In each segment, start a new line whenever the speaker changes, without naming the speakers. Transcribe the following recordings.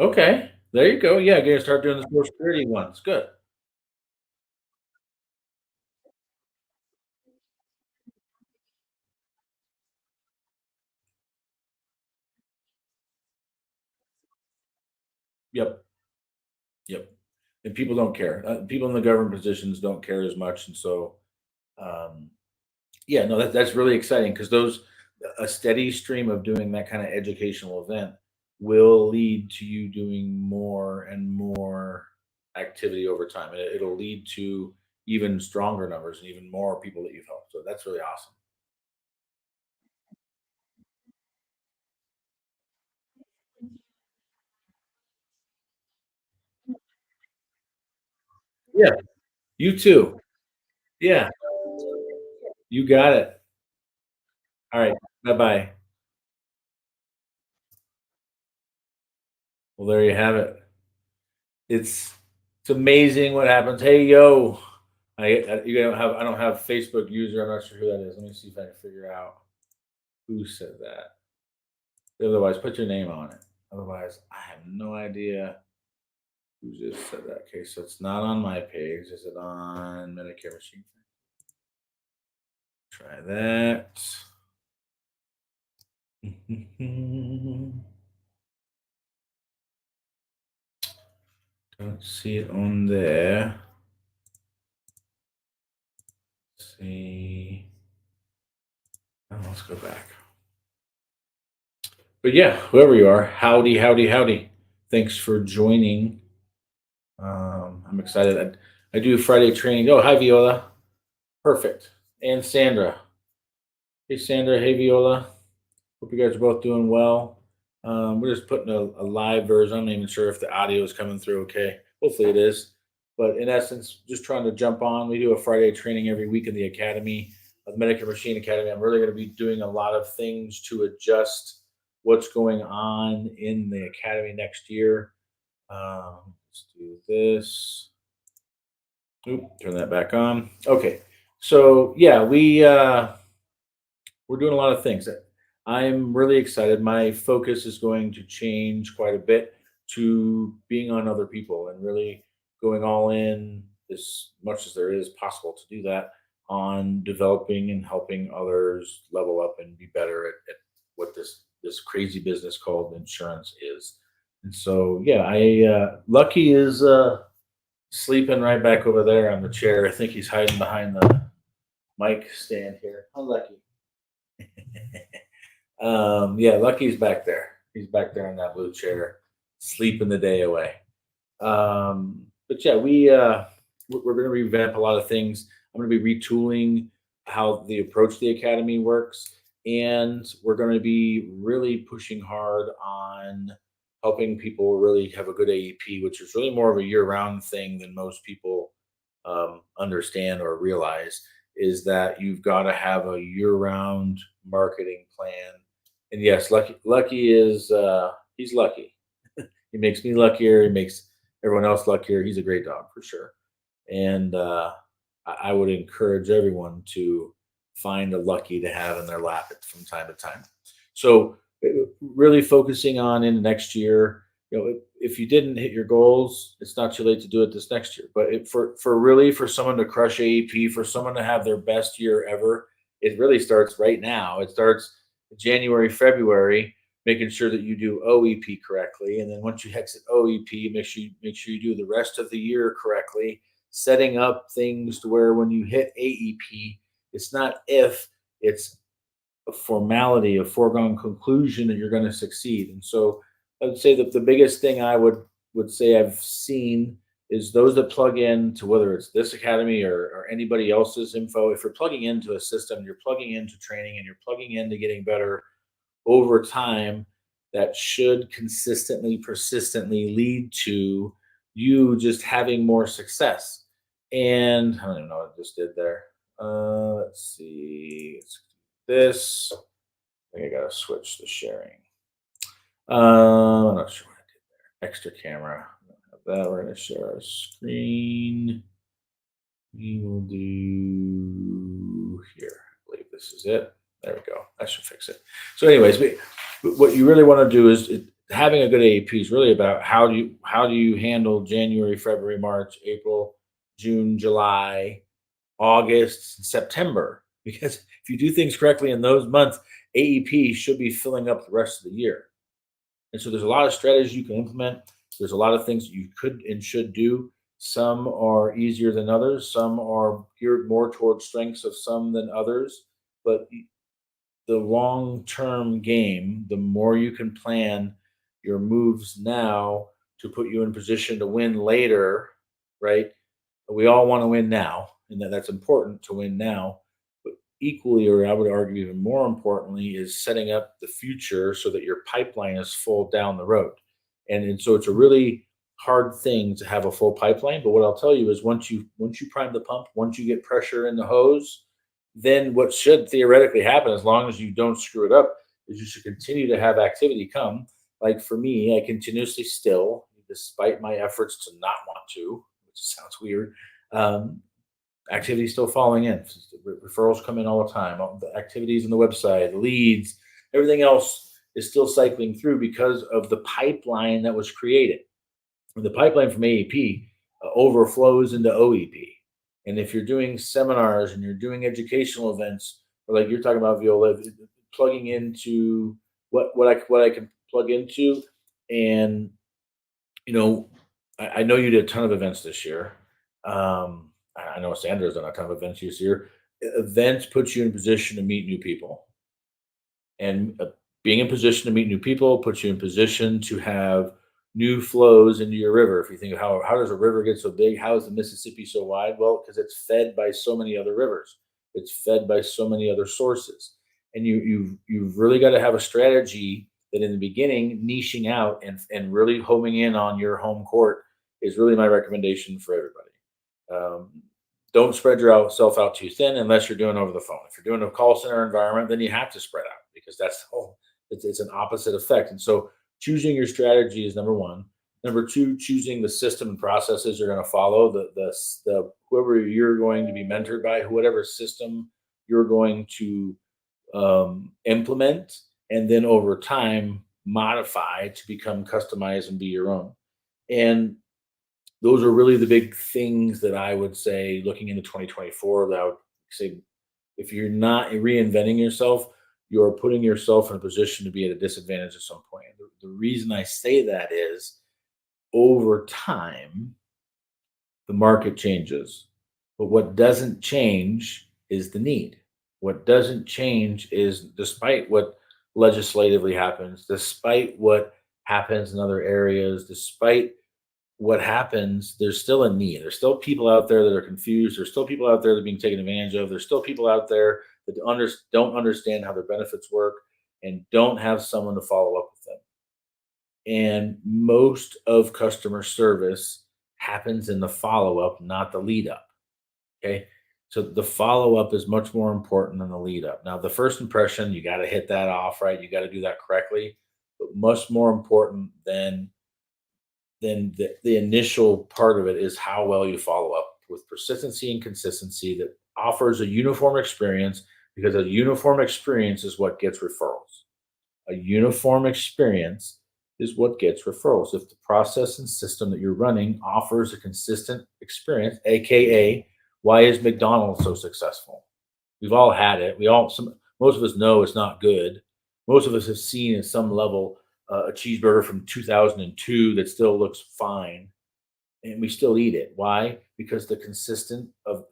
Okay. There you go. Yeah, gotta start doing the Social Security ones. Good. Yep. Yep. And people don't care. People in the government positions don't care as much, and so um, yeah, no, that's really exciting because those a steady stream of doing that kind of educational event will lead to you doing more and more activity over time. It'll lead to even stronger numbers and even more people that you've helped. So that's really awesome. Yeah, you too. Yeah, you got it. All right. Bye bye. Well, there you have it. It's it's amazing what happens. Hey, yo, you don't have I don't have Facebook user. I'm not sure who that is. Let me see if I can figure out who said that. Otherwise, put your name on it. Otherwise, I have no idea who just said that. Okay, so it's not on my page. Is it on Medicare machine? Try that. Don't see it on there. Let's see. Oh, let's go back. But yeah, whoever you are, howdy, howdy, howdy. Thanks for joining. I'm excited. I do Friday training. Oh, hi, Viola. Perfect. And Sandra. Hey, Sandra. Hey, Viola. Hope you guys are both doing well. We're just putting a live version. I'm not even sure if the audio is coming through okay. Hopefully it is. But in essence, just trying to jump on. We do a Friday training every week in the Academy, the Medicare Machine Academy. I'm really going to be doing a lot of things to adjust what's going on in the Academy next year. Let's do this. Oop, turn that back on. Okay. So yeah, we're doing a lot of things. I'm really excited. My focus is going to change quite a bit to being on other people and really going all in as much as there is possible to do that on developing and helping others level up and be better at what this crazy business called insurance is. And so yeah, I Lucky is sleeping right back over there on the chair. I think he's hiding behind the mic stand here. How lucky. Yeah, Lucky's back there. He's back there in that blue chair, sleeping the day away. But yeah, we're going to revamp a lot of things. I'm going to be retooling how the approach to the academy works, and we're going to be really pushing hard on helping people really have a good AEP, which is really more of a year-round thing than most people understand or realize. Is that you've got to have a year-round marketing plan. And yes, Lucky is he's lucky. He makes me luckier. He makes everyone else luckier. He's a great dog for sure. And I would encourage everyone to find a Lucky to have in their lap from time to time. So really focusing on in the next year. If you didn't hit your goals, it's not too late to do it this next year. But for someone to crush AEP, for someone to have their best year ever, it really starts right now. It starts January, February, making sure that you do OEP correctly, and then once you exit OEP, make sure you do the rest of the year correctly, setting up things to where when you hit AEP, it's not if, it's a formality, a foregone conclusion that you're going to succeed. And so I would say that the biggest thing I would say I've seen is those that plug in to whether it's this academy or anybody else's info. If you're plugging into a system, you're plugging into training and you're plugging into getting better over time, that should consistently, persistently lead to you just having more success. And I don't even know what I just did there. Let's see. Let's do this. I think I gotta switch the sharing. I'm not sure what I did there. Extra camera. Have that. We're gonna share our screen. We will do here. I believe this is it. There we go. That should fix it. So, anyways, what you really want to do is having a good AEP is really about how do you handle January, February, March, April, June, July, August, September. Because if you do things correctly in those months, AEP should be filling up the rest of the year. And so there's a lot of strategies you can implement. There's a lot of things you could and should do. Some are easier than others. Some are geared more towards strengths of some than others. But the long term game, the more you can plan your moves now to put you in position to win later, right? We all want to win now, and that's important to win now. But equally, or I would argue even more importantly, is setting up the future so that your pipeline is full down the road. And so it's a really hard thing to have a full pipeline. But what I'll tell you is once you prime the pump, once you get pressure in the hose, then what should theoretically happen, as long as you don't screw it up, is you should continue to have activity come. Like for me, I continuously still, despite my efforts to not want to, which sounds weird, um, activity still falling in. Referrals come in all the time. All the activities on the website, the leads, everything else is still cycling through because of the pipeline that was created. And the pipeline from AEP overflows into OEP. And if you're doing seminars and you're doing educational events, or like you're talking about, Viola, plugging into what I can plug into, and you know, I know you did a ton of events this year. I know Sandra's done a ton of events this year. Events puts you in a position to meet new people, and being in position to meet new people puts you in position to have new flows into your river. If you think of how does a river get so big? How is the Mississippi so wide? Well, because it's fed by so many other rivers. It's fed by so many other sources, and you've really got to have a strategy that in the beginning, niching out and really homing in on your home court is really my recommendation for everybody. Um, don't spread yourself out too thin unless you're doing over the phone. If you're doing a call center environment, then you have to spread out because that's the whole. It's an opposite effect. And so choosing your strategy is number one. Number two, choosing the system and processes you're going to follow. The whoever you're going to be mentored by, whatever system you're going to implement, and then over time modify to become customized and be your own. And those are really the big things that I would say looking into 2024 that I would say if you're not reinventing yourself, you're putting yourself in a position to be at a disadvantage at some point. The reason I say that is over time, the market changes. But what doesn't change is the need. What doesn't change is despite what legislatively happens, despite what happens in other areas, despite what happens, there's still a need. There's still people out there that are confused. There's still people out there that are being taken advantage of. There's still people out there that don't understand how their benefits work and don't have someone to follow up with them. And most of customer service happens in the follow up, not the lead up. Okay. So the follow up is much more important than the lead up. Now, the first impression, you got to hit that off, right? You got to do that correctly. But much more important than the initial part of it is how well you follow up with persistency and consistency that offers a uniform experience because a uniform experience is what gets referrals. A uniform experience is what gets referrals. If the process and system that you're running offers a consistent experience, aka why is McDonald's so successful? We've all had it. Most of us know it's not good. Most of us have seen at some level a cheeseburger from 2002 that still looks fine, and we still eat it. Why? Because the consistency of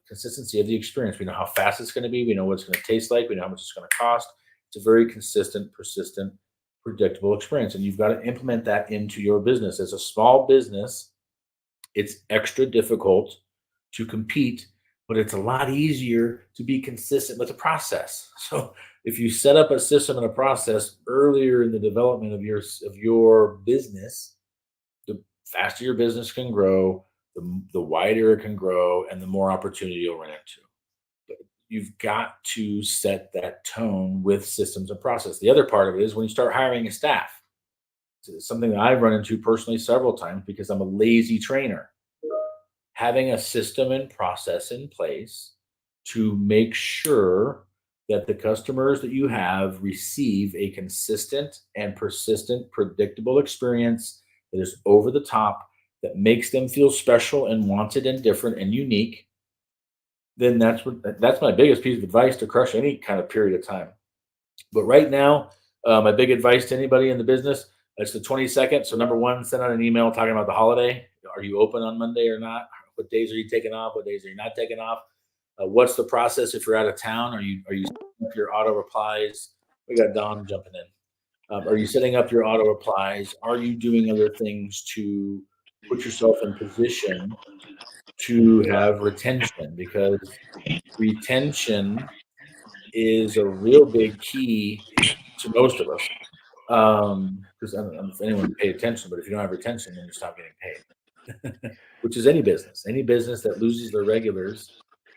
the experience. We know how fast it's going to be. We know what it's going to taste like. We know how much it's going to cost. It's a very consistent, persistent, predictable experience, and you've got to implement that into your business. As a small business, it's extra difficult to compete, but it's a lot easier to be consistent with the process. So if you set up a system and a process earlier in the development of your business, the faster your business can grow, the wider it can grow, and the more opportunity you'll run into. But you've got to set that tone with systems and process. The other part of it is when you start hiring a staff. It's something that I've run into personally several times because I'm a lazy trainer. Having a system and process in place to make sure that the customers that you have receive a consistent and persistent, predictable experience that is over the top, that makes them feel special and wanted and different and unique, then that's my biggest piece of advice to crush any kind of period of time. But right now, my big advice to anybody in the business, it's the 22nd. So number one, send out an email talking about the holiday. Are you open on Monday or not? What days are you taking off? What days are you not taking off? What's the process if you're out of town? Are you setting up your auto replies? We got Don jumping in. Are you setting up your auto replies? Are you doing other things to put yourself in position to have retention? Because retention is a real big key to most of us. Because I don't know if anyone paid attention, but if you don't have retention, then you stop getting paid. Which is any business. Any business that loses their regulars,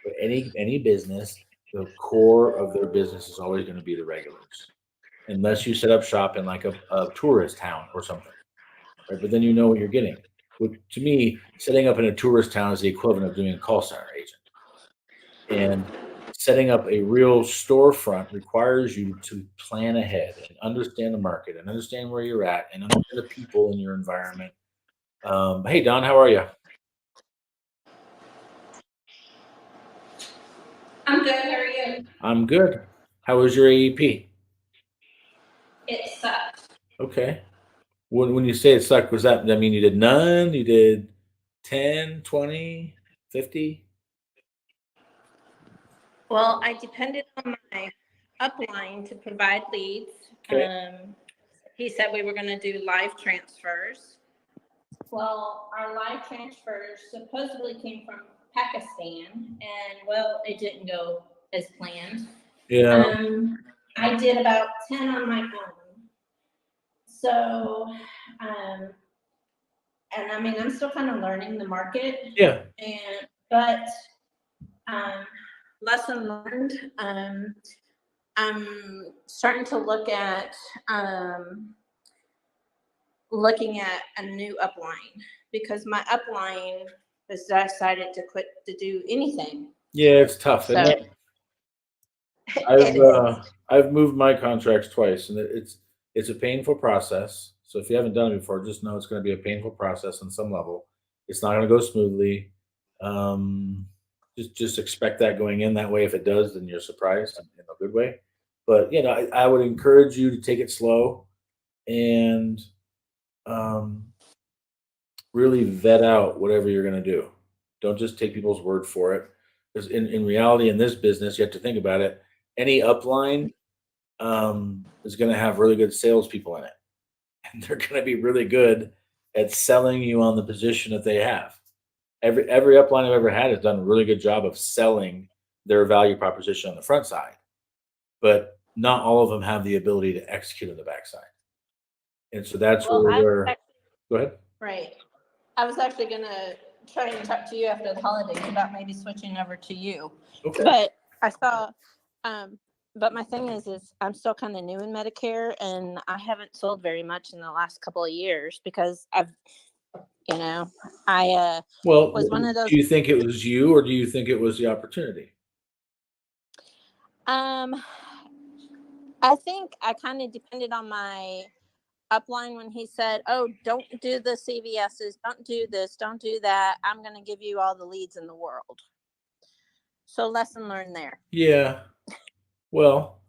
but any business, the core of their business is always going to be the regulars, unless you set up shop in like a tourist town or something, right? But then you know what you're getting. Which, to me, setting up in a tourist town is the equivalent of doing a call center agent. And setting up a real storefront requires you to plan ahead and understand the market and understand where you're at and understand the people in your environment. Hey, Don, how are you?
I'm good. How are you?
I'm good. How was your AEP?
It sucked.
Okay. When you say it sucked, was that mean you did none? You did 10, 20, 50?
Well, I depended on my upline to provide leads.
Okay.
He said we were going to do live transfers. Well, our live transfers supposedly came from Pakistan, and well, it didn't go as planned.
Yeah.
I did about 10 on my own. So, and I mean, I'm still kind of learning the market.
Yeah.
But lesson learned. I'm starting to look at looking at a new upline because my upline has decided to quit to do anything.
Yeah, it's tough, isn't
So
it? I've moved my contracts twice, and it's a painful process. So if you haven't done it before, just know it's going to be a painful process on some level. It's not going to go smoothly. Um, just expect that going in. That way, if it does, then you're surprised in a good way. But I would encourage you to take it slow and um, really vet out whatever you're going to do. Don't just take people's word for it. Because in reality, in this business, you have to think about it. Any upline is going to have really good salespeople in it, and they're going to be really good at selling you on the position that they have. Every upline I've ever had has done a really good job of selling their value proposition on the front side, but not all of them have the ability to execute on the backside. And so that's
well,
where go ahead.
Right. I was actually going to try and talk to you after the holidays about maybe switching over to you.
Okay.
But I saw, but my thing is I'm still kind of new in Medicare, and I haven't sold very much in the last couple of years because I
Well,
was one of those.
do you think it was you, or do you think it was the opportunity?
I think I kind of depended on my upline when he said, "Oh, don't do the CVSs, don't do this, don't do that. I'm going to give you all the leads in the world." So lesson learned there.
Yeah. Well,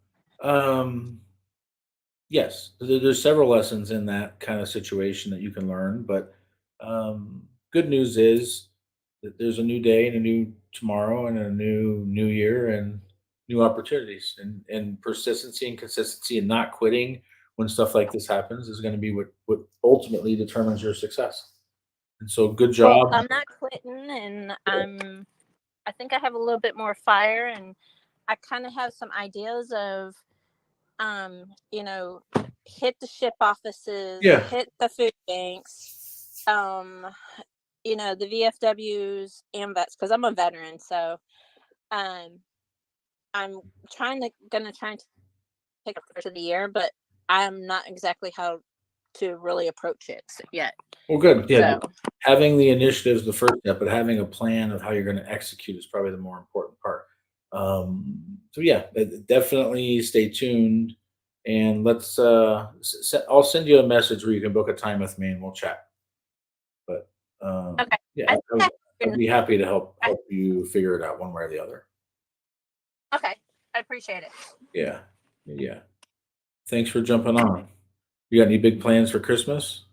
yes, there's several lessons in that kind of situation that you can learn, but good news is that there's a new day and a new tomorrow and a new year and new opportunities, and persistency and consistency and not quitting when stuff like this happens is going to be what ultimately determines your success. And so good
Well,
job.
I'm not quitting, and I think I have a little bit more fire, and I kind of have some ideas of, hit the ship offices,
Yeah.
hit the food banks, the VFWs and vets, because I'm a veteran. So I'm gonna try and take up for the year, but I'm not exactly how to really approach it yet.
Well, good. Yeah.
So
Having the initiative is the first step, but having a plan of how you're going to execute is probably the more important part. So yeah, definitely stay tuned, and let's. I'll send you a message where you can book a time with me, and we'll chat. But
Okay.
yeah,
I think
I'd be happy to help
I,
you figure it out one way or the other.
okay. I appreciate it.
Yeah, yeah. Thanks for jumping on. You got any big plans for Christmas?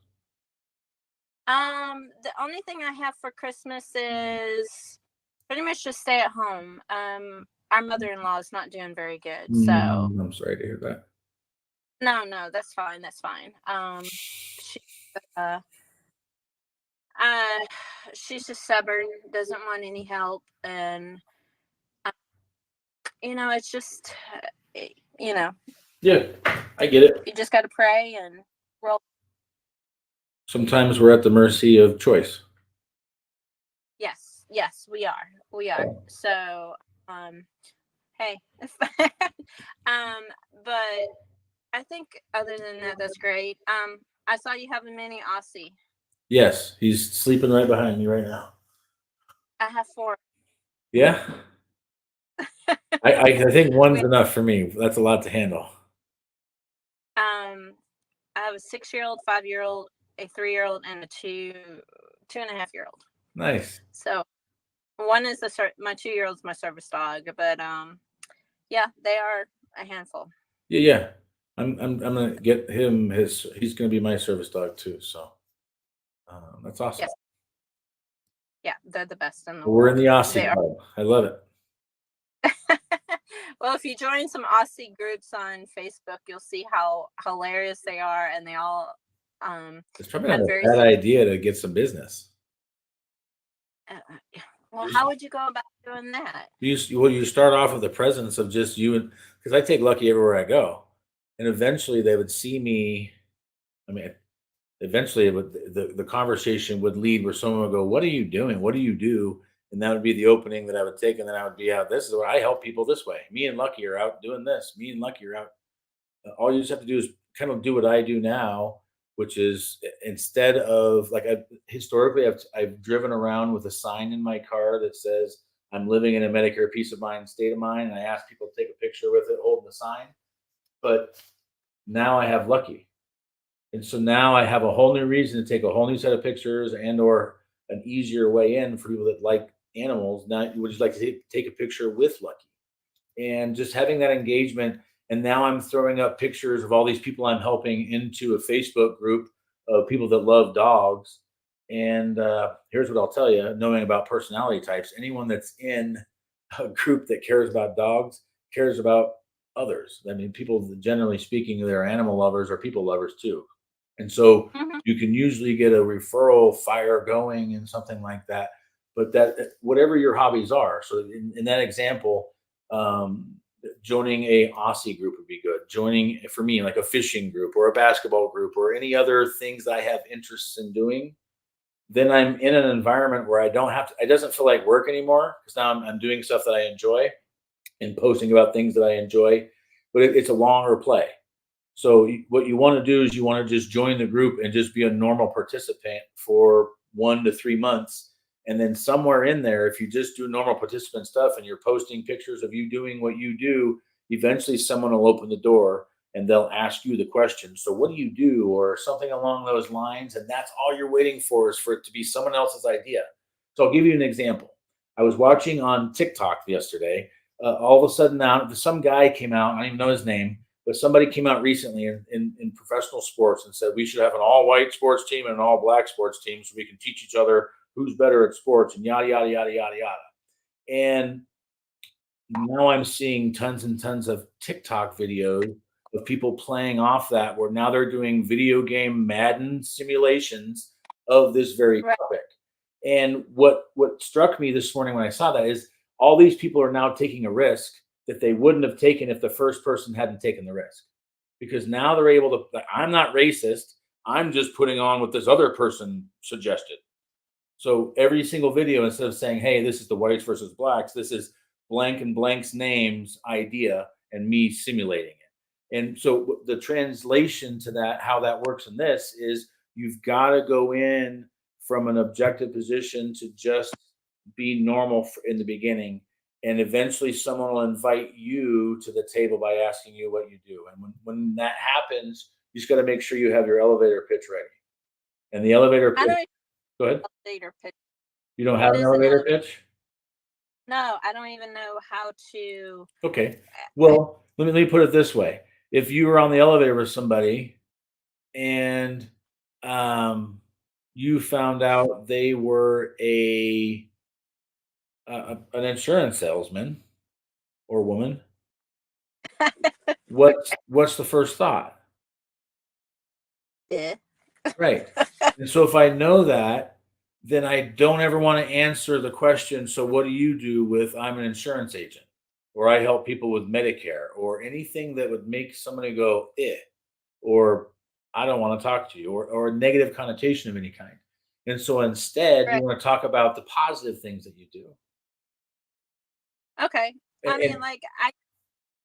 The only thing I have for Christmas is pretty much just stay at home. Our mother-in-law is not doing very good, so
I'm sorry to hear that.
no, no, that's fine. That's fine. She, uh, uh, she's just stubborn, doesn't want any help, and uh, it's just, uh, you know,
Yeah, I get it.
you just got to pray and roll.
Sometimes we're at the mercy of choice.
Yes, yes, we are.
Oh,
So, hey, um, but I think other than that, that's great. I saw you have a mini Aussie.
yes, he's sleeping right behind me right now.
I have four.
Yeah, I think one's
We
enough for me. That's a lot to handle.
I have a 6-year old, 5-year old, a 3-year old, and a 2.5 year old.
Nice.
So one is my 2-year old's my service dog, but yeah, they are a handful.
Yeah, yeah. I'm gonna get him his. He's gonna be my service dog too. So that's awesome.
Yes, yeah, they're the best in the
We're in
world.
the Aussie
They are.
club. I love it.
Well, if you join some Aussie groups on Facebook, you'll see how hilarious they are, and they all
It's probably not
have
a
very.
bad idea to get some business.
Well, how would you go about doing that?
You start off with the presence of just you, and because I take Lucky everywhere I go, and eventually they would see me. I mean, eventually it would, the conversation would lead where someone would go, "What are you doing? What do you do?" And that would be the opening that I would take, and then I would be out. This is where I help people this way. Me and Lucky are out doing this. Me and Lucky are out. All you just have to do is kind of do what I do now, which is instead of like historically I've driven around with a sign in my car that says I'm living in a Medicare peace of mind state of mind, and I ask people to take a picture with it holding the sign. But now I have Lucky, and so now I have a whole new reason to take a whole new set of pictures and or an easier way in for people that like animals. Now, would you like to take a picture with Lucky? And just having that engagement. And now I'm throwing up pictures of all these people I'm helping into a Facebook group of people that love dogs. And here's what I'll tell you, knowing about personality types, anyone that's in a group that cares about dogs cares about others. I mean, people, generally speaking, they're animal lovers or people lovers too. And so
Mhm.
you can usually get a referral fire going and something like that. But that, whatever your hobbies are. So in that example, um, joining a Aussie group would be good. Joining for me like a fishing group or a basketball group or any other things that I have interests in doing. Then I'm in an environment where I don't have to. It doesn't feel like work anymore because now I'm doing stuff that I enjoy and posting about things that I enjoy. But it's a longer play. So what you want to do is you want to just join the group and just be a normal participant for 1 to 3 months. And then somewhere in there, if you just do normal participant stuff and you're posting pictures of you doing what you do, eventually someone will open the door and they'll ask you the question. So what do you do? Or something along those lines. And that's all you're waiting for is for it to be someone else's idea. So I'll give you an example. I was watching on TikTok yesterday. All of a sudden now some guy came out, I don't even know his name, but somebody came out recently in professional sports and said we should have an all white sports team and an all black sports team so we can teach each other who's better at sports and yada yada yada yada yada. And now I'm seeing tons and tons of TikTok videos of people playing off that where now they're doing video game Madden simulations of this very
Right.
topic. And what struck me this morning when I saw that is all these people are now taking a risk that they wouldn't have taken if the first person hadn't taken the risk. Because now they're able to, like, I'm not racist. I'm just putting on what this other person suggested. So every single video, instead of saying, "Hey, this is the whites versus blacks," this is blank and blank's name's idea and me simulating it. And so the translation to that, how that works in this is you've got to go in from an objective position to just be normal in the beginning. And eventually someone will invite you to the table by asking you what you do. And when that happens, you just got to make sure you have your elevator pitch ready. And the elevator
I
pitch,
don't even
go ahead.
know elevator pitch.
You don't have
What
an
is an
elevator
elevator?
pitch?
No, I don't even know how to.
Okay. Well, let me put it this way. If you were on the elevator with somebody and you found out they were an insurance salesman or woman, what's the first thought?
Yeah.
Right. And so if I know that, then I don't ever want to answer the question, so what do you do with I'm an insurance agent or I help people with Medicare or anything that would make somebody go, or I don't want to talk to you or a negative connotation of any kind. And so instead, you
Right.
want to talk about the positive things that you do.
Okay. I mean,
And
like,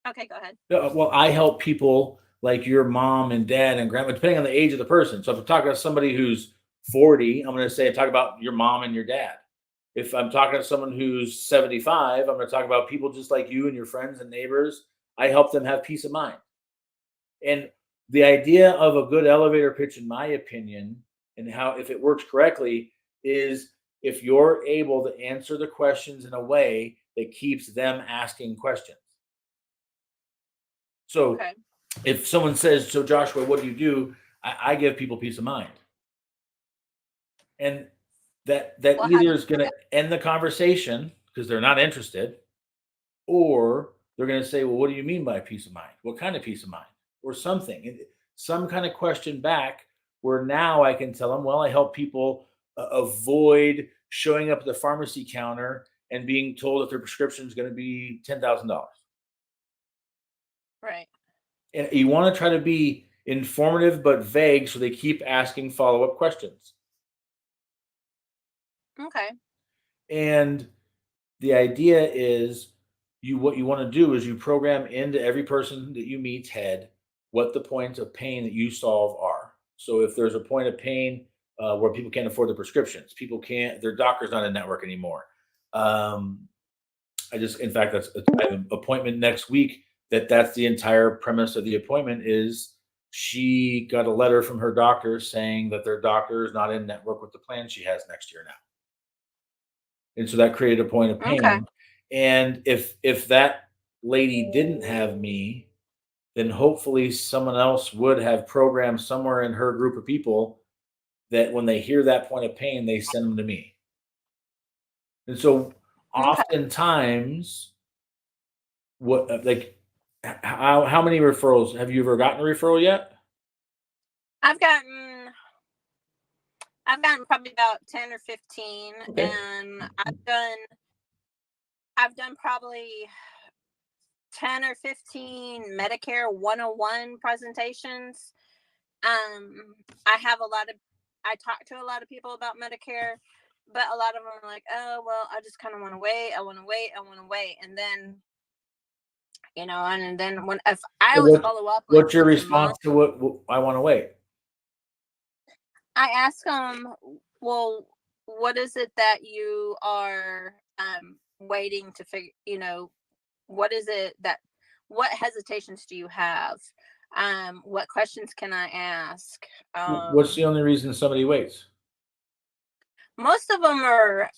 okay, go ahead.
well, I help people like your mom and dad and grandma, depending on the age of the person. So if I'm talking to somebody who's 40, I'm going to say, talk about your mom and your dad. If I'm talking to someone who's 75, I'm going to talk about people just like you and your friends and neighbors. I help them have peace of mind. And the idea of a good elevator pitch, in my opinion, and how if it works correctly, is if you're able to answer the questions in a way that keeps them asking questions. So
Okay.
if someone says, "So Joshua, what do you do?" I give people peace of mind, and that
Well, how
either
do you
is going
do
to
that?
end the conversation because they're not interested, or they're going to say, "Well, what do you mean by peace of mind? What kind of peace of mind?" Or something, some kind of question back. Where now I can tell them, "Well, I help people avoid showing up at the pharmacy counter and being told that their prescription is going to be $10,000."
Right.
And you want to try to be informative but vague so they keep asking follow-up questions.
Okay.
And the idea is what you want to do is you program into every person that you meet's head what the points of pain that you solve are. So if there's a point of pain where people can't afford the prescriptions, people can't, their doctor's not in network anymore. Um, in fact, I have an appointment next week. That's the entire premise of the appointment is she got a letter from her doctor saying that their doctor is not in network with the plan she has next year now. And so that created a point of
Okay.
pain. And if that lady didn't have me, then hopefully someone else would have programmed somewhere in her group of people that when they hear that point of pain, they send them to me. And so
Okay.
oftentimes what like how many referrals have you ever gotten a referral yet?
I've gotten I've gotten probably about 10 or 15,
Okay.
and I've done probably 10 or 15 Medicare 101 presentations. I have a lot of I talk to a lot of people about Medicare, but a lot of them are like, "Oh, well, I just kind of want to wait. I want to wait. I want to wait." And then, and then when if I
So
always follow up like
what's your
once a
response
month,
to what I want to wait?
I ask them, "Well, what is it that you are waiting to figure, what is it that what hesitations do you have? What questions can I ask?"
What's the only reason somebody waits?
Most of them are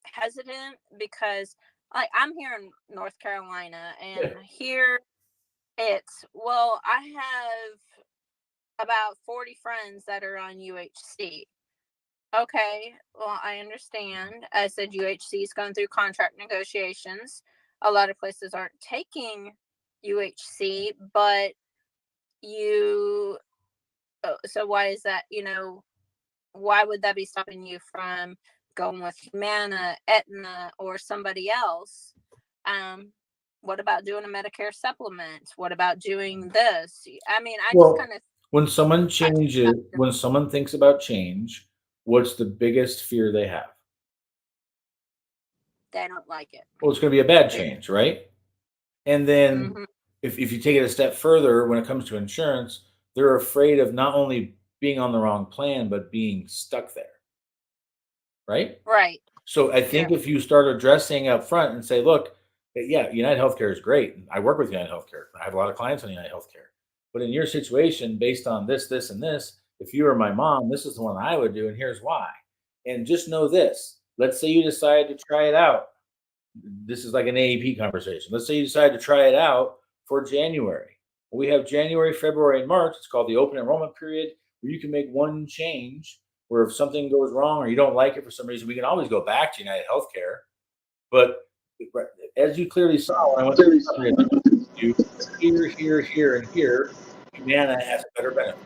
hesitant because, like, I'm here in North Carolina, and
Yeah.
here it's, well, I have about 40 friends that are on UHC. Okay, well, I understand. I said UHC is going through contract negotiations. A lot of places aren't taking UHC, but you, so why is that? Why would that be stopping you from going with Humana, Aetna, or somebody else? Um, what about doing a Medicare supplement? What about doing this? I mean, I just
Well,
kind of,
when someone
I,
changes, when someone thinks about change, what's the biggest fear they have?
they don't like it.
Well, it's going to be a bad
They,
change, right? And then
hmm
if you take it a step further, when it comes to insurance, they're afraid of not only being on the wrong plan, but being stuck there, right?
Right.
So I think if you start addressing up front and say, look, yeah, United Healthcare is great. I work with United Healthcare. I have a lot of clients on United Healthcare. But in your situation, based on this, this, and this, if you were my mom, this is the one I would do, and here's why. And just know this. Let's say you decide to try it out. This is like an AEP conversation. Let's say you decide to try it out for January. We have January, February, and March. It's called the open enrollment period, where you can make one change. Where if something goes wrong or you don't like it for some reason, we can always go back to United Healthcare. But as you clearly saw when I went to you here, here, here, and here, Humana has a better benefit.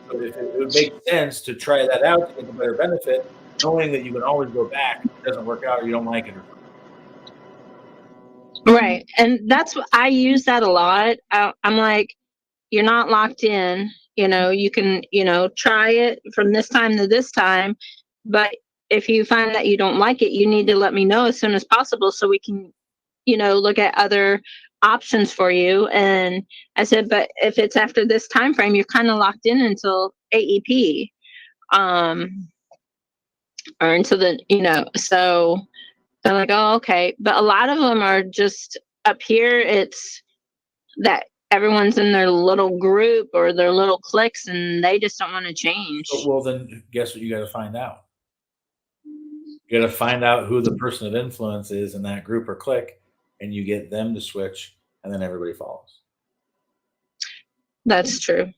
So if it would make sense to try that out to get the better benefit, knowing that you can always go back if it doesn't work out or you don't like it or something.
Right. And that's what I use that a lot. I'm like, you're not locked in, you can, try it from this time to this time. But if you find that you don't like it, you need to let me know as soon as possible so we can, look at other options for you. And I said, but if it's after this time frame, you're kind of locked in until AEP, or until so they're like, oh, okay. But a lot of them are just up here. It's that everyone's in their little group or their little cliques and they just don't want to change.
Well, then guess what you got to find out? You got to find out who the person of influence is in that group or clique, and you get them to switch, and then everybody follows.
That's true.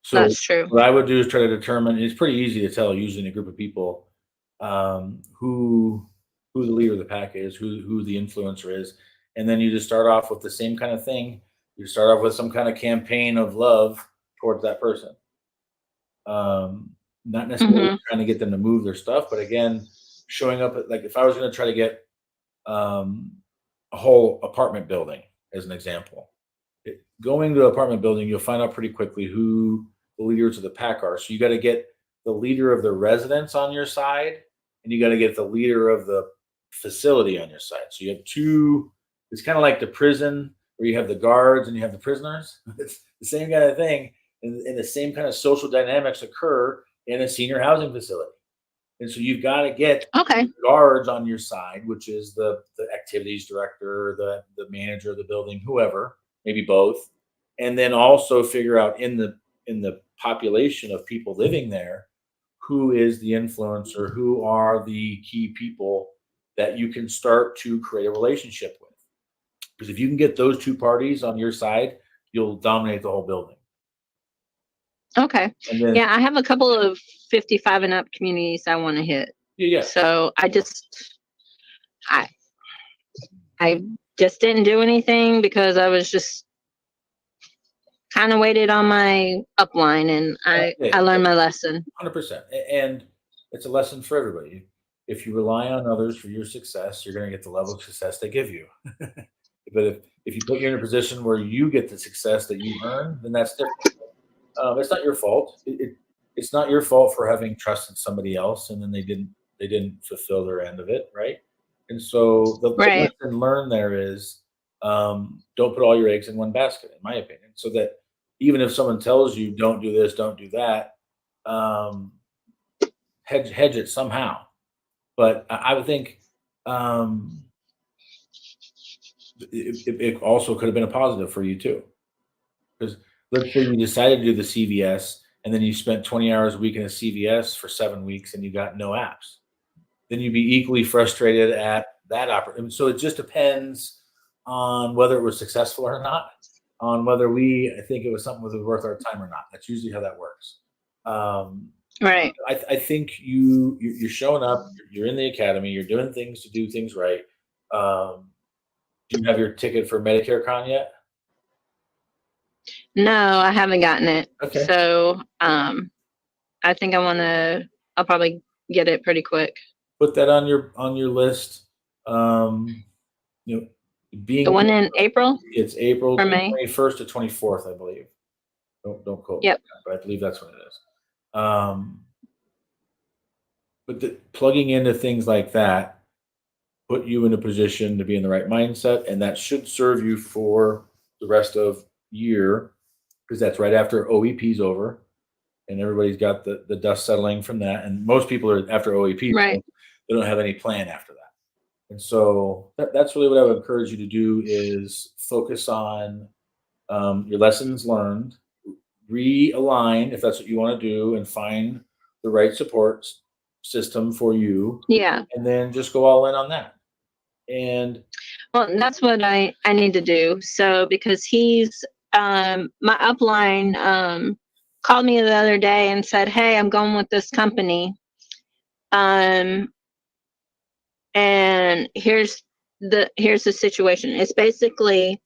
So
that's true.
What I would do is try to determine. It's pretty easy to tell usually in a group of people who the leader of the pack is, who the influencer is, and then you just start off with the same kind of thing. You start off with some kind of campaign of love towards that person. Not necessarily trying to get them to move their stuff, but again, showing up at, like if I was going to try to get a whole apartment building as an example, going to an apartment building, you'll find out pretty quickly who the leaders of the pack are. So you got to get the leader of the residents on your side, and you got to get the leader of the facility on your side. So you have two. It's kind of like the prison where you have the guards and you have the prisoners. It's the same kind of thing, and the same kind of social dynamics occur in a senior housing facility. And so you've got to get guards on your side, which is the activities director, the manager of the building, whoever, maybe both, and then also figure out in the population of people living there, who is the influencer, who are the key people that you can start to create a relationship with. Because if you can get those two parties on your side, you'll dominate the whole building.
Okay. Then, I have a couple of 55 and up communities I want to hit.
Yeah.
So I just didn't do anything because I was just kind of waited on my upline, and I learned my lesson.
100%. And it's a lesson for everybody. If you rely on others for your success, you're going to get the level of success they give you. But if you put you in a position where you get the success that you earn, then that's different. It's not your fault. It's not your fault for having trusted somebody else and then they didn't fulfill their end of it, right? And so the lesson learned there is don't put all your eggs in one basket, in my opinion. So that even if someone tells you don't do this, don't do that, hedge it somehow. But I would think it also could have been a positive for you too, because let's say you decided to do the CVS and then you spent 20 hours a week in a CVS for 7 weeks and you got no apps, then you'd be equally frustrated at that opportunity. So it just depends on whether it was successful or not, on whether I think it was something that was worth our time or not. That's usually how that works.
Right.
I think you're showing up, you're in the academy, you're doing things to do things right. Do you have your ticket for Medicare Con yet?
No, I haven't gotten it.
Okay.
So I think I'll probably get it pretty quick.
Put that on your list. Being
the one in April?
It's April
or May?
21st to 24th, I believe. Don't quote me.
Yep.
But I believe that's what it is. But plugging into things like that put you in a position to be in the right mindset, and that should serve you for the rest of year, because that's right after OEP's over and everybody's got the dust settling from that, and most people are after OEP.
Right.
they don't have any plan after that. And so that's really what I would encourage you to do is focus on your lessons learned, realign if that's what you want to do, and find the right support system for you,
Yeah.
and then just go all in on that. And
Well, that's what I need to do. So because he's my upline called me the other day and said, "Hey, I'm going with this company. Um and here's the situation. It's basically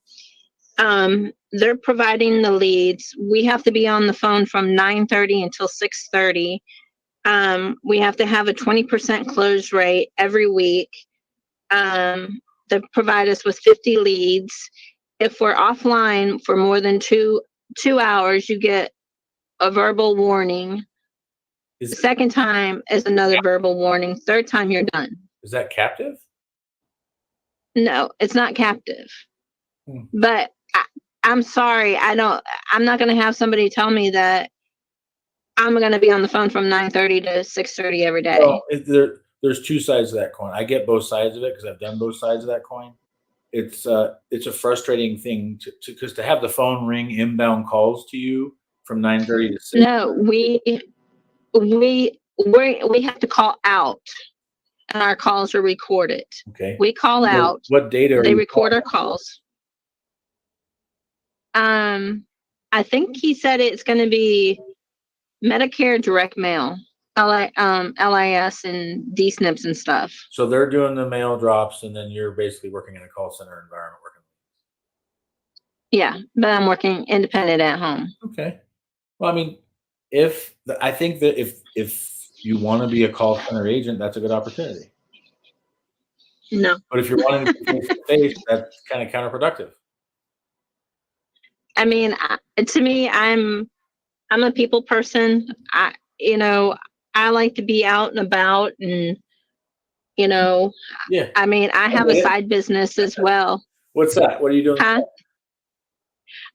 they're providing the leads. We have to be on the phone from 9:30 until 6:30. We have to have a 20% close rate every week. They provide us with 50 leads. If we're offline for more than two hours, you get a verbal warning. The
is
second time is another verbal warning. Third time, you're done.
is that captive?
No, it's not captive.
Hmm.
But I'm sorry, I'm not going to have somebody tell me that I'm going to be on the phone from 9:30 to 6:30 every day.
Well, there's two sides of that coin. I get both sides of it because I've done both sides of that coin. It's a frustrating thing to have the phone ring inbound calls to you from 9:30 to 6.
No, we have to call out, and our calls are recorded.
Okay.
We call out.
What data are
They
you
record our
calling?
calls. I think he said it's going to be Medicare direct mail, LIS and DSNPs and stuff.
So they're doing the mail drops, and then you're basically working in a call center environment working.
Yeah, but I'm working independent at home.
Okay. Well, I mean, I think that if you want to be a call center agent, that's a good opportunity.
No.
But if you're wanting to be face to face, that's kind of counterproductive.
I mean, to me, I'm a people person. I like to be out and about, and
Yeah.
I mean, I have a side business as well.
What's that? What are you doing?
Huh?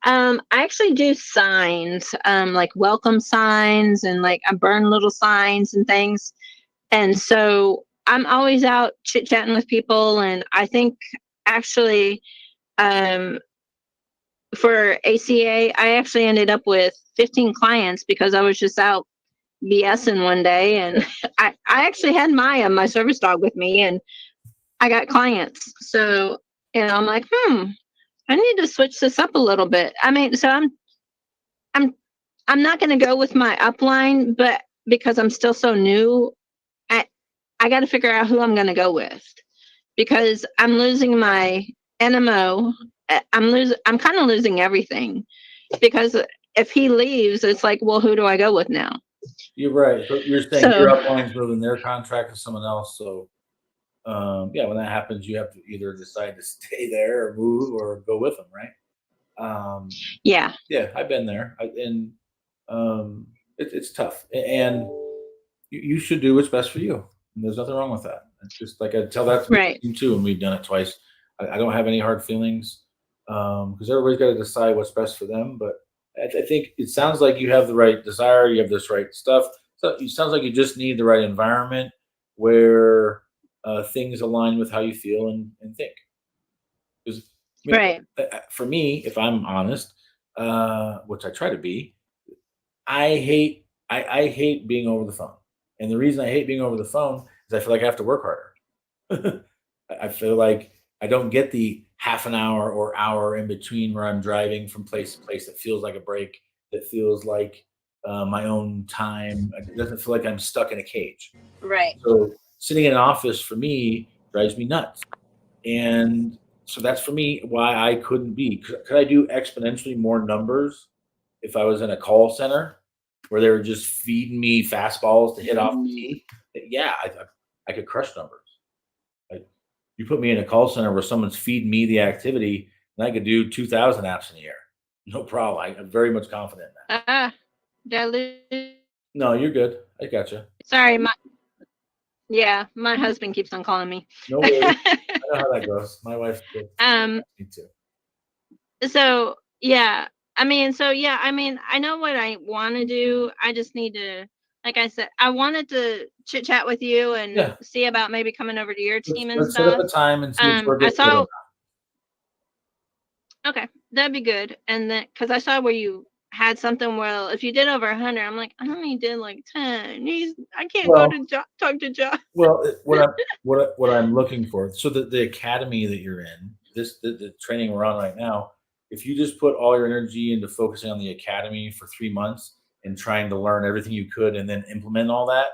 I actually do signs, like welcome signs, and like I burn little signs and things. And so I'm always out chit chatting with people. And I think actually, for ACA, I actually ended up with 15 clients because I was just out BSing one day, and I actually had Maya, my service dog, with me, and I got clients. So I'm like, I need to switch this up a little bit. I mean, so I'm not going to go with my upline, but because I'm still so new, I got to figure out who I'm going to go with, because I'm losing my NMO. I'm kind of losing everything, because if he leaves, it's like, well, who do I go with now?
You're right. So you're saying your upline's moving their contract to someone else. So yeah, when that happens, you have to either decide to stay there or move or go with them, right?
Yeah.
Yeah, I've been there, and it's tough, and you should do what's best for you. And there's nothing wrong with that. It's just like I tell that to
Right.
you too, and we've done it twice. I don't have any hard feelings because everybody's got to decide what's best for them. But I think it sounds like you have the right desire, you have this right stuff. So it sounds like you just need the right environment where things align with how you feel and think. Because
Right.
for me, if I'm honest, which I try to be, I hate being over the phone. And the reason I hate being over the phone is I feel like I have to work harder. I feel like I don't get the half an hour or hour in between where I'm driving from place to place that feels like a break, that feels like my own time. It doesn't feel like I'm stuck in a cage.
Right.
So sitting in an office for me drives me nuts. And so that's for me why I couldn't be. Could I do exponentially more numbers if I was in a call center where they were just feeding me fastballs to hit off the tee? Yeah, I could crush numbers. Like, you put me in a call center where someone's feeding me the activity, and I could do 2,000 apps in a year. No problem. I'm very much confident in that.
Did I lose?
No, you're good. I gotcha.
Sorry, my husband keeps on calling me.
No worries. I know how that goes. My wife did. Me too.
So yeah, I mean, I know what I want to do. I just need to
like I said, I wanted to chit chat with you and
Yeah.
see about maybe coming over to your team and
Let's set up
stuff.
a time and see if we're
I
good.
saw. Okay, that'd be good. And then, because I saw where you had something where if you did over 100, I'm like, I only did like 10. I can't go to talk to Josh.
Well, what I'm looking for, so the academy that you're in, the training we're on right now, if you just put all your energy into focusing on the academy for 3 months and trying to learn everything you could and then implement all that,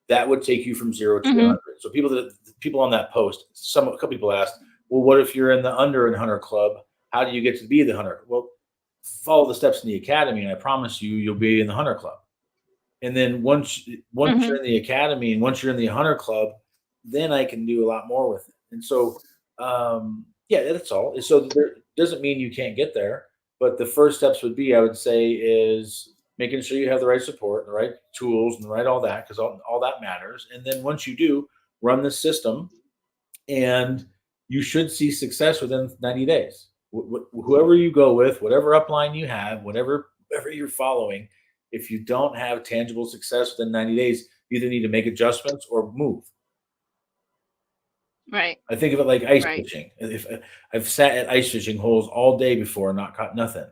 that would take you from 0 to 100. So people on that post, a couple people asked, well, what if you're in the under 100 club? How do you get to be the 100? Well, follow the steps in the academy, and I promise you'll be in the 100 club. And then once you're in the academy and once you're in the 100 club, then I can do a lot more with it. And so, yeah, that's all. So there doesn't mean you can't get there, but the first steps would be, I would say, is making sure you have the right support, the right tools, and the right all that, because all that matters. And then once you do, run the system, and you should see success within 90 days. Whoever you go with, whatever upline you have, whatever you're following, if you don't have tangible success within 90 days, you either need to make adjustments or move.
Right.
I think of it like ice fishing. If I've sat at ice fishing holes all day before and not caught nothing,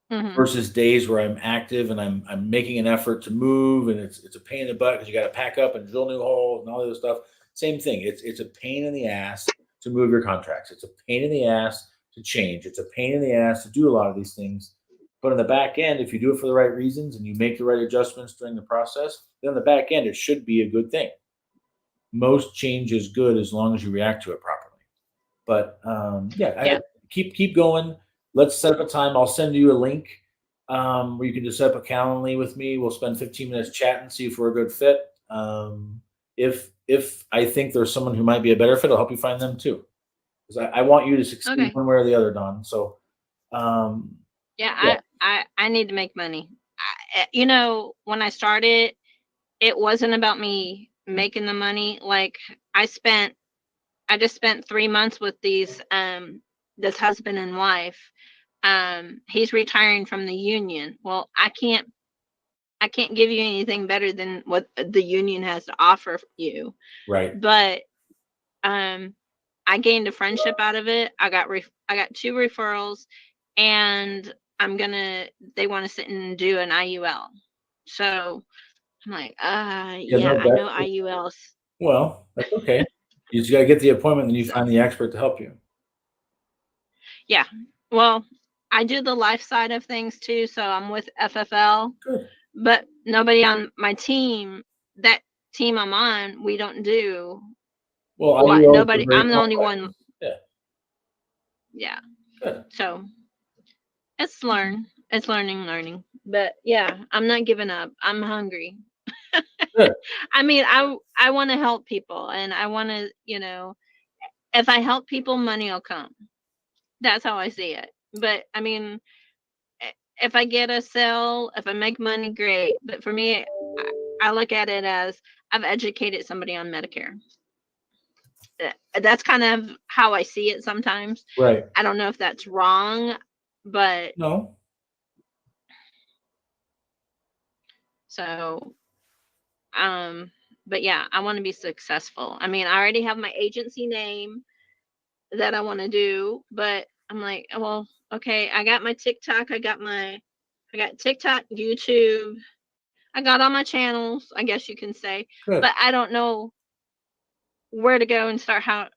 versus days where I'm active and I'm making an effort to move, and it's a pain in the butt because you got to pack up and drill new holes and all this stuff. Same thing. It's a pain in the ass to move your contracts. It's a pain in the ass to change. It's a pain in the ass to do a lot of these things. But on the back end, if you do it for the right reasons and you make the right adjustments during the process, then on the back end, it should be a good thing. Most change is good as long as you react to it properly. But keep going. Let's set up a time. I'll send you a link where you can just set up a Calendly with me. We'll spend 15 minutes chatting, see if we're a good fit. If I think there's someone who might be a better fit, I'll help you find them too. Because I want you to succeed one way or the other, Don. So
I need to make money. When I started, it wasn't about me making the money. Like I just spent 3 months with these this husband and wife. He's retiring from the union. Well, I can't give you anything better than what the union has to offer you.
Right.
But I gained a friendship out of it. I got 2 referrals, and they want to sit and do an IUL. So I'm like, I know IULs.
Well, that's okay. You just got to get the appointment, and you find the expert to help you.
Yeah. Well, I do the life side of things too. So I'm with FFL.
Good.
But nobody on my team, that team I'm on, we don't do.
Well,
nobody. I'm the only one.
Yeah.
Yeah.
Good.
So it's learning. But yeah, I'm not giving up. I'm hungry.
Good.
I mean, I want to help people, and I want to, if I help people, money will come. That's how I see it. But I mean, if I get a sale, if I make money, great. But for me, I look at it as I've educated somebody on Medicare. That's kind of how I see it sometimes.
Right.
I don't know if that's wrong, but
no.
So, but yeah, I want to be successful. I mean, I already have my agency name that I want to do, but I'm like, well, okay, I got my TikTok, I got TikTok, YouTube, I got all my channels, I guess you can say.
Good.
But I don't know where to go and start how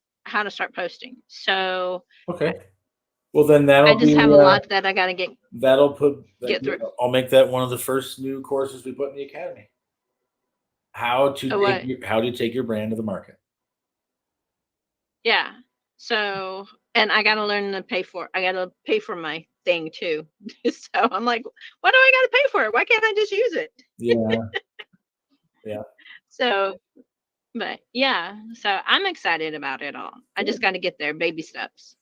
to start posting. So
okay. Well, then that'll
I just have a lot that I got to get through.
I'll make that one of the first new courses we put in the academy. How to take your brand to the market.
Yeah. So, and I got to learn to pay for it. I got to pay for my thing too. So I'm like, why do I got to pay for it? Why can't I just use it?
Yeah. Yeah.
So, but yeah, so I'm excited about it all. I just got to get there, baby steps.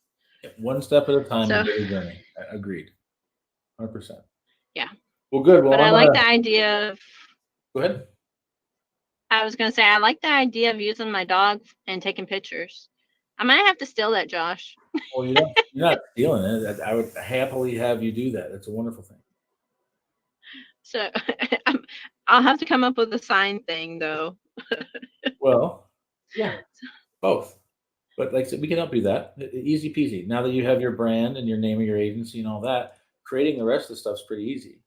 One step at a time. So, journey. Agreed. 100%.
Yeah.
Well, good. Well,
but I like the idea of.
Go ahead.
I was going to say, I like the idea of using my dog and taking pictures. I might have to steal that, Josh.
Well, you're not stealing it. I would happily have you do that. It's a wonderful thing.
So I'll have to come up with a sign thing though.
Well, yeah, both. But like I said, we can help you that. Easy peasy. Now that you have your brand and your name of your agency and all that, creating the rest of the stuff's pretty easy.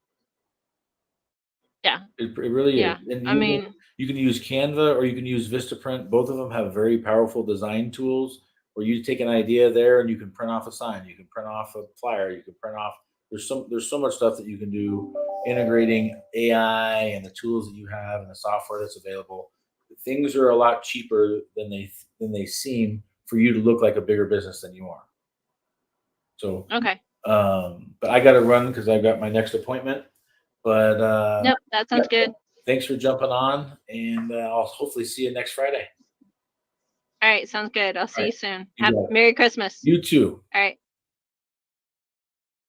Yeah.
It really
Yeah.
is. And
I mean,
you can use Canva or you can use Vistaprint. Both of them have very powerful design tools where you take an idea there and you can print off a sign, you can print off a flyer, you can print off. There's so much stuff that you can do integrating AI and the tools that you have and the software that's available. Things are a lot cheaper than they seem for you to look like a bigger business than you are. So,
okay.
but I got to run because I've got my next appointment. But
Nope, that sounds good.
thanks for jumping on, and I'll hopefully see you next Friday.
All right, sounds good. I'll see
All
you
right.
soon.
You
Have
got it.
Merry Christmas.
You too.
All right.